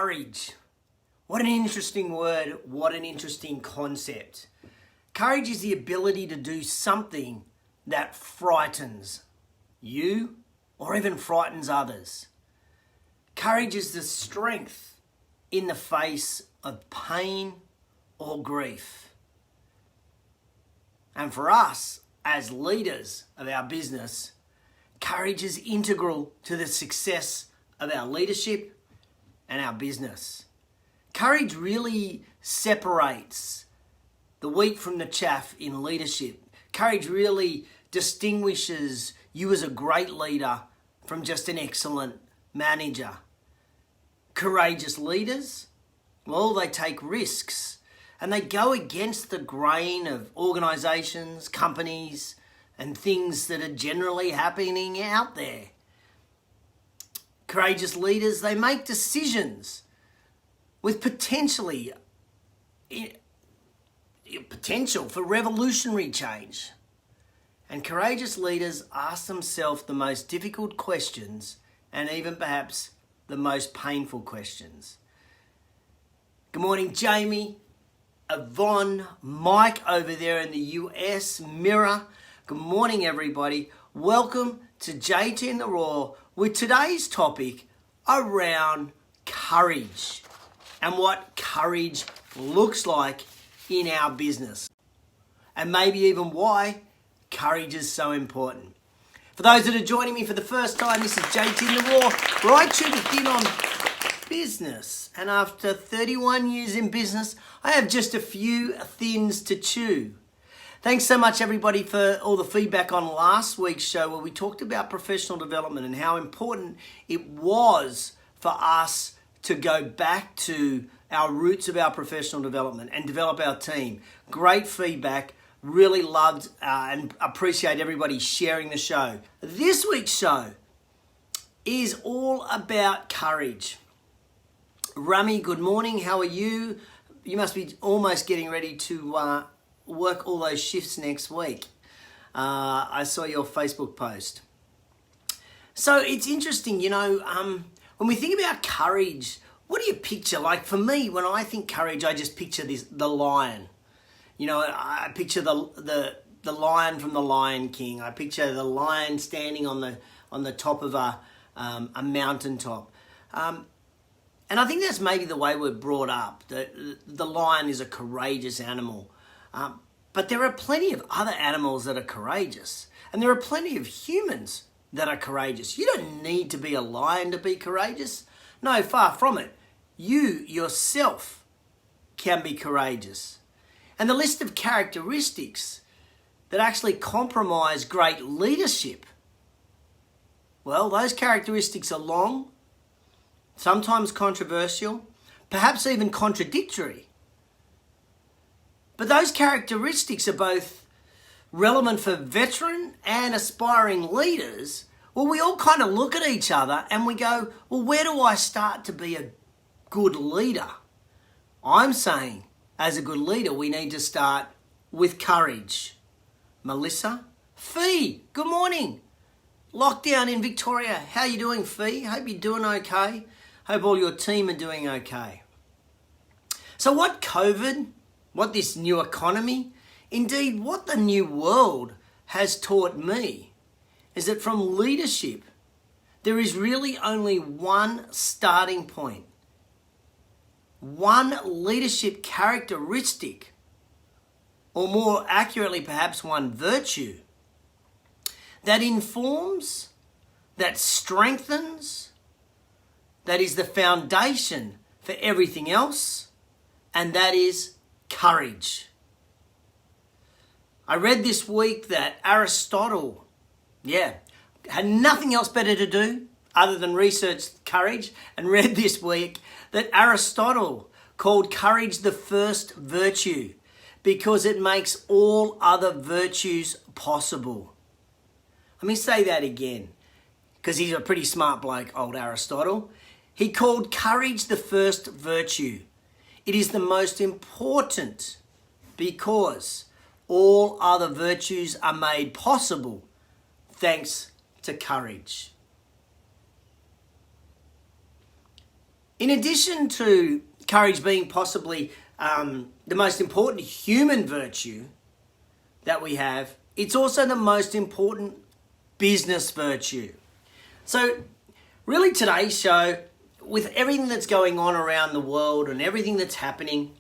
Courage. What an interesting word. What an interesting concept. Courage is the ability to do something that frightens you or even frightens others. Courage is the strength in the face of pain or grief. And for us, as leaders of our business, courage is integral to the success of our leadership and our business. Courage really separates the wheat from the chaff in leadership. Courage really distinguishes you as a great leader from just an excellent manager. Courageous leaders, well, they take risks and they go against the grain of organisations, companies, and things that are generally happening out there. Courageous leaders, they make decisions with potential for revolutionary change. And courageous leaders ask themselves the most difficult questions and even perhaps the most painful questions. Good morning, Jamie, Yvonne, Mike over there in the US, Mira. Good morning, everybody. Welcome to JTinTheRaw with today's topic around courage and what courage looks like in our business. And maybe even why courage is so important. For those that are joining me for the first time, this is JTinTheRaw, where I chew the thin on business. And after 31 years in business, I have just a few thins to chew. Thanks so much, everybody, for all the feedback on last week's show where we talked about professional development and how important it was for us to go back to our roots of our professional development and develop our team. Great feedback. Really loved and appreciate everybody sharing the show. This week's show is all about courage. Rami, good morning. How are you? You must be almost getting ready to work all those shifts next week. I saw your Facebook post. So it's interesting, when we think about courage, what do you picture? Like for me, when I think courage, I just picture the lion. I picture the lion from the Lion King. I picture the lion standing on the top of a mountaintop. And I think that's maybe the way we're brought up. The lion is a courageous animal. But there are plenty of other animals that are courageous. And there are plenty of humans that are courageous. You don't need to be a lion to be courageous. No, far from it. You yourself can be courageous. And the list of characteristics that actually compromise great leadership, well, those characteristics are long, sometimes controversial, perhaps even contradictory. But those characteristics are both relevant for veteran and aspiring leaders. Well, we all kind of look at each other and we go, well, where do I start to be a good leader? I'm saying, as a good leader, we need to start with courage. Melissa? Fee, good morning. Lockdown in Victoria. How you doing, Fee? Hope you're doing okay. Hope all your team are doing okay. So what COVID, what this new economy, indeed what the new world has taught me is that from leadership, there is really only one starting point. One leadership characteristic, or more accurately perhaps one virtue, that informs, that strengthens, that is the foundation for everything else, and that is courage. I read this week that Aristotle, had nothing else better to do other than research courage, and read this week that Aristotle called courage the first virtue because it makes all other virtues possible. Let me say that again, because he's a pretty smart bloke, old Aristotle. He called courage the first virtue. It is the most important because all other virtues are made possible thanks to courage. In addition to courage being possibly the most important human virtue that we have, it's also the most important business virtue. So really today's show, with everything that's going on around the world and everything that's happening,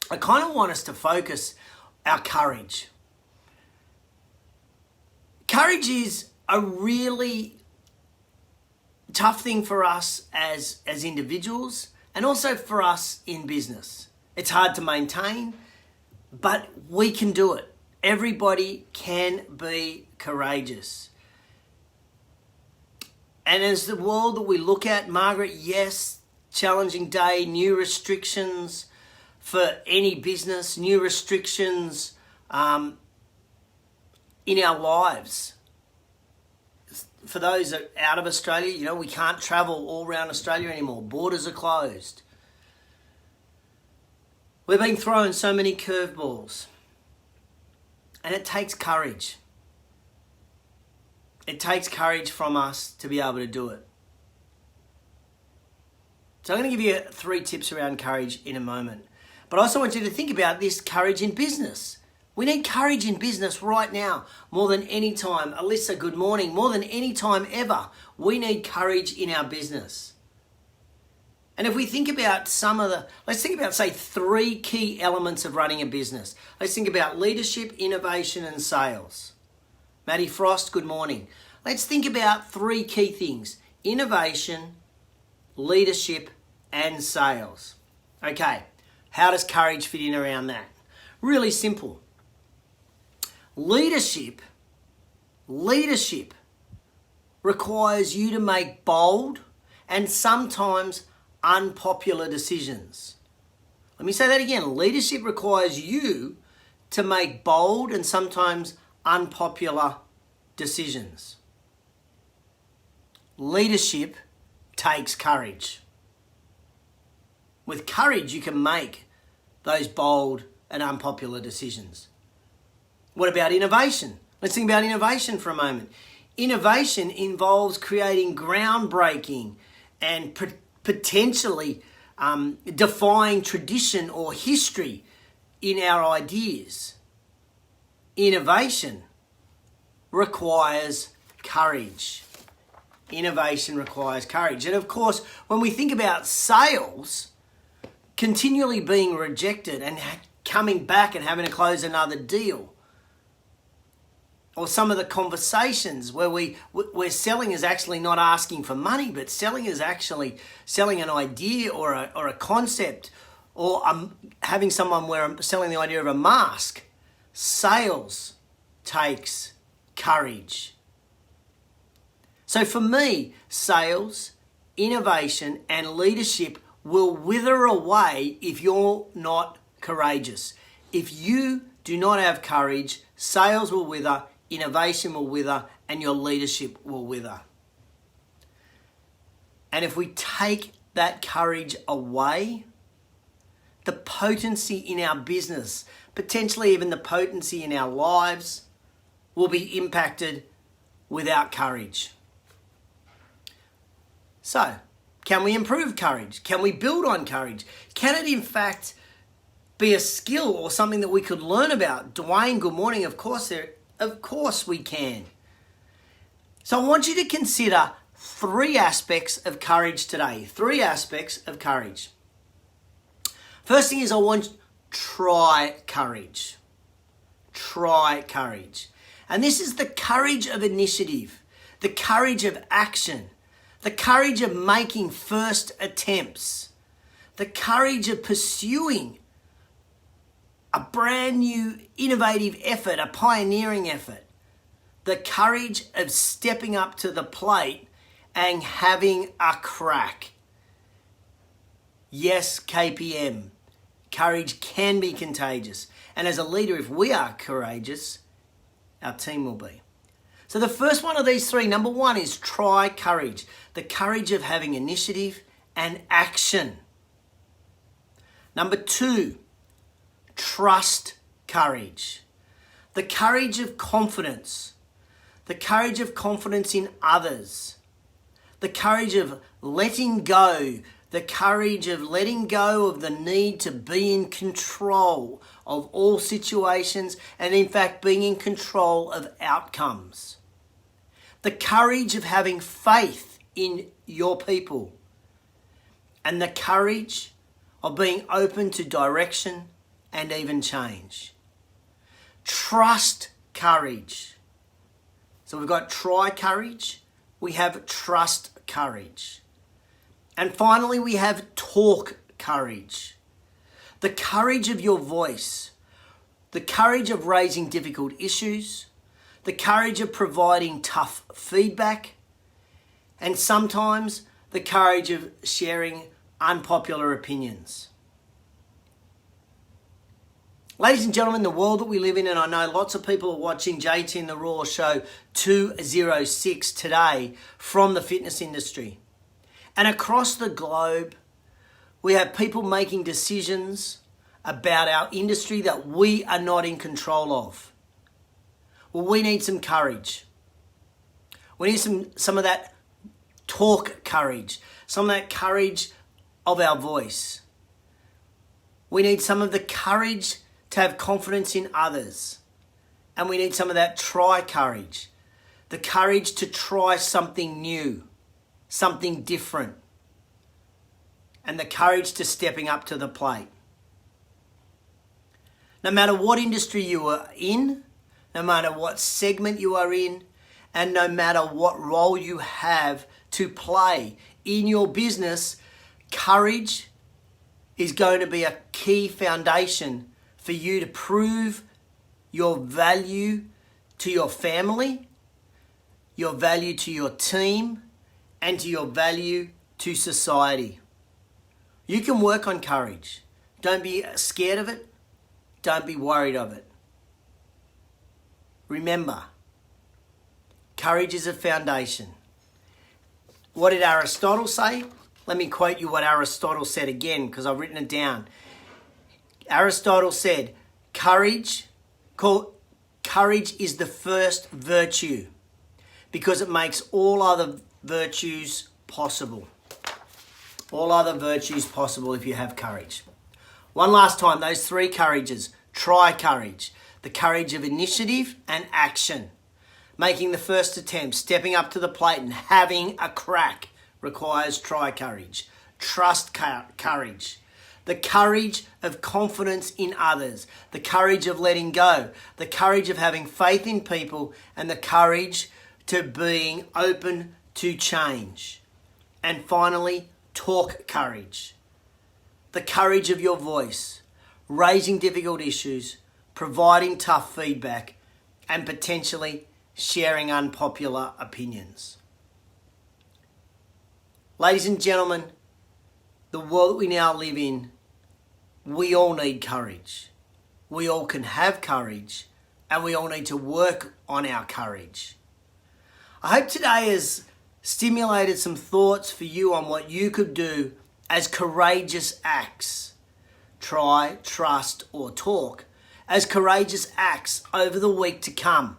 I kind of want us to focus our courage. Courage is a really tough thing for us as individuals and also for us in business. It's hard to maintain, but we can do it. Everybody can be courageous. And as the world that we look at, Margaret, yes, challenging day, new restrictions for any business, new restrictions in our lives. For those that are out of Australia, we can't travel all around Australia anymore. Borders are closed. We've been thrown so many curveballs. And it takes courage. It takes courage from us to be able to do it. So I'm going to give you 3 tips around courage in a moment. But I also want you to think about this courage in business. We need courage in business right now, more than any time. Alyssa, good morning. More than any time ever, we need courage in our business. And if we think about let's think about, say, 3 key elements of running a business. Let's think about leadership, innovation, and sales. Maddie Frost, good morning. Let's think about 3 key things: innovation, leadership, and sales. Okay, how does courage fit in around that? Really simple. Leadership requires you to make bold and sometimes unpopular decisions. Let me say that again. Leadership requires you to make bold and sometimes unpopular decisions. Leadership takes courage. With courage, you can make those bold and unpopular decisions. What about innovation? Let's think about innovation for a moment. Innovation involves creating groundbreaking and potentially defying tradition or history in our ideas. Innovation requires courage. Innovation requires courage. And of course, when we think about sales, continually being rejected and coming back and having to close another deal, or some of the conversations where where selling is actually not asking for money, but selling is actually selling an idea or a concept, or having someone selling the idea of a mask. Sales takes courage. So for me, sales, innovation, and leadership will wither away if you're not courageous. If you do not have courage, sales will wither, innovation will wither, and your leadership will wither. And if we take that courage away, the potency in our business, potentially even the potency in our lives, will be impacted without courage. So, can we improve courage? Can we build on courage? Can it in fact be a skill or something that we could learn about? Dwayne, good morning. Of course we can. So I want you to consider 3 aspects of courage today. 3 aspects of courage. First thing is try courage. Try courage. And this is the courage of initiative, the courage of action, the courage of making first attempts, the courage of pursuing a brand new innovative effort, a pioneering effort, the courage of stepping up to the plate and having a crack. Yes, KPM, courage can be contagious. And as a leader, if we are courageous, our team will be. So the first one of these 3, number 1, is try courage. The courage of having initiative and action. Number 2, trust courage. The courage of confidence. The courage of confidence in others. The courage of letting go The courage of letting go of the need to be in control of all situations and in fact being in control of outcomes. The courage of having faith in your people. And the courage of being open to direction and even change. Trust courage. So we've got try courage, we have trust courage. And finally, we have talk courage. The courage of your voice, the courage of raising difficult issues, the courage of providing tough feedback, and sometimes the courage of sharing unpopular opinions. Ladies and gentlemen, the world that we live in, and I know lots of people are watching JTinTheRaw show 206 today from the fitness industry. And across the globe, we have people making decisions about our industry that we are not in control of. Well, we need some courage. We need some of that talk courage, some of that courage of our voice. We need some of the courage to have confidence in others. And we need some of that try courage, the courage to try something new, something different, and the courage to stepping up to the plate. No matter what industry you are in, no matter what segment you are in, and no matter what role you have to play in your business, courage is going to be a key foundation for you to prove your value to your family, your value to your team, and to your value to society. You can work on courage. Don't be scared of it. Don't be worried of it. Remember, courage is a foundation. What did Aristotle say? Let me quote you what Aristotle said again, because I've written it down. Aristotle said, courage is the first virtue because it makes all other virtues possible. All other virtues possible if you have courage. One last time, those three courages. Try courage, the courage of initiative and action. Making the first attempt, stepping up to the plate and having a crack requires try courage. Trust courage. The courage of confidence in others. The courage of letting go. The courage of having faith in people. And the courage to being open to change. And finally, talk courage. The courage of your voice. Raising difficult issues. Providing tough feedback. And potentially sharing unpopular opinions. Ladies and gentlemen, the world that we now live in, we all need courage. We all can have courage, and we all need to work on our courage. I hope today has stimulated some thoughts for you on what you could do as courageous acts. Try, trust, or talk as courageous acts over the week to come.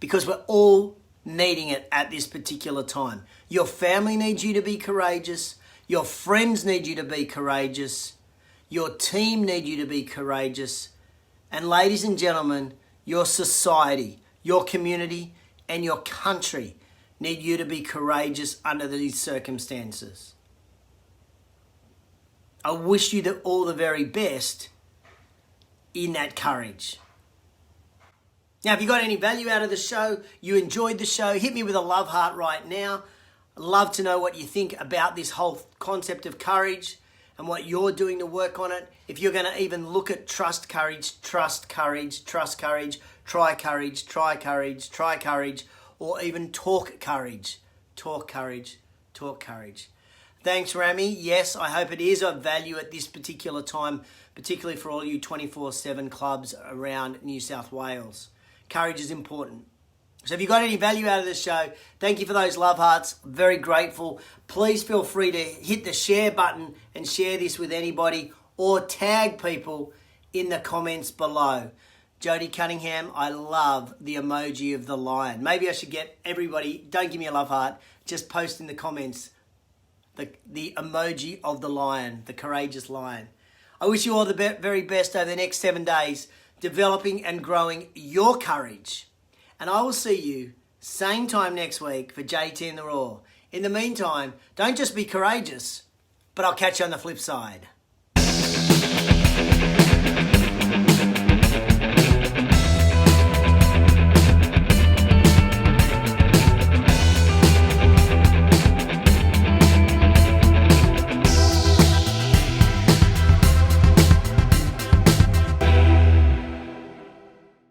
Because we're all needing it at this particular time. Your family needs you to be courageous. Your friends need you to be courageous. Your team need you to be courageous. And ladies and gentlemen, your society, your community, and your country need you to be courageous under these circumstances. I wish you all the very best in that courage. Now, if you got any value out of the show, you enjoyed the show, hit me with a love heart right now. I'd love to know what you think about this whole concept of courage and what you're doing to work on it. If you're going to even look at trust courage, trust courage, trust courage, try courage, try courage, try courage, or even talk courage, talk courage, talk courage. Thanks, Rami. Yes, I hope it is of value at this particular time, particularly for all you 24/7 clubs around New South Wales. Courage is important. So if you got any value out of the show, thank you for those love hearts. Very grateful. Please feel free to hit the share button and share this with anybody or tag people in the comments below. Jody Cunningham, I love the emoji of the lion. Maybe I should get everybody, don't give me a love heart, just post in the comments the emoji of the lion, the courageous lion. I wish you all the very best over the next 7 days, developing and growing your courage. And I will see you same time next week for JT in the Raw. In the meantime, don't just be courageous, but I'll catch you on the flip side.